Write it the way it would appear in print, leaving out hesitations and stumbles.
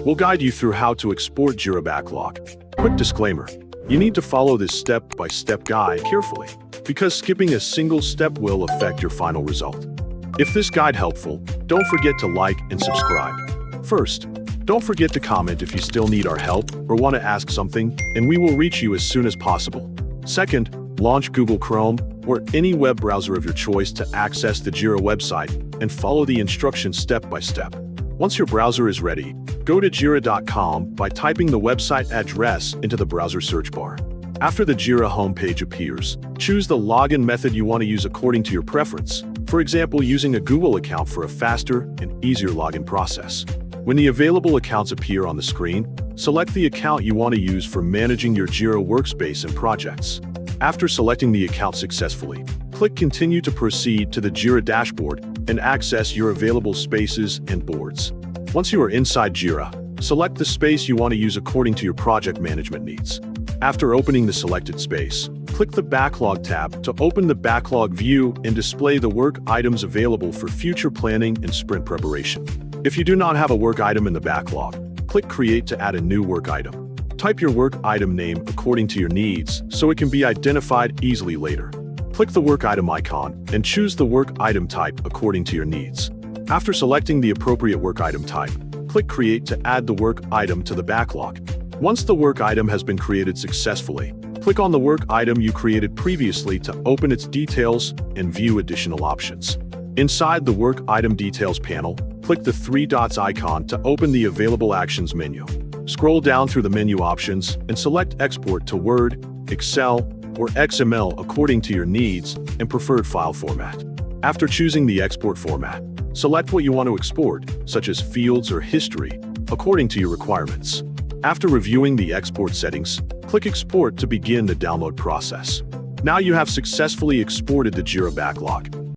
We'll guide you through how to export Jira Backlog. Quick disclaimer, you need to follow this step-by-step guide carefully, because skipping a single step will affect your final result. If this guide helpful, don't forget to like and subscribe. First, don't forget to comment if you still need our help or want to ask something, and we will reach you as soon as possible. Second, launch Google Chrome or any web browser of your choice to access the Jira website and follow the instructions step by step. Once your browser is ready, go to 𝗟𝗹𝗞𝗘 by typing the website address into the browser search bar. After the Jira homepage appears, choose the login method you want to use according to your preference, for example using a Google account for a faster and easier login process. When the available accounts appear on the screen, select the account you want to use for managing your Jira workspace and projects. After selecting the account successfully, click Continue to proceed to the Jira dashboard and access your available spaces and boards. Once you are inside Jira, select the space you want to use according to your project management needs. After opening the selected space, click the Backlog tab to open the backlog view and display the work items available for future planning and sprint preparation. If you do not have a work item in the backlog, click Create to add a new work item. Type your work item name according to your needs so it can be identified easily later. Click the work item icon and choose the work item type according to your needs. After selecting the appropriate work item type, click Create to add the work item to the backlog. Once the work item has been created successfully, click on the work item you created previously to open its details and view additional options. Inside the work item details panel, click the three dots icon to open the available actions menu. Scroll down through the menu options and select Export to Word, Excel, or XML according to your needs and preferred file format. After choosing the export format, select what you want to export, such as fields or history, according to your requirements. After reviewing the export settings, click Export to begin the download process. Now you have successfully exported the Jira Backlog.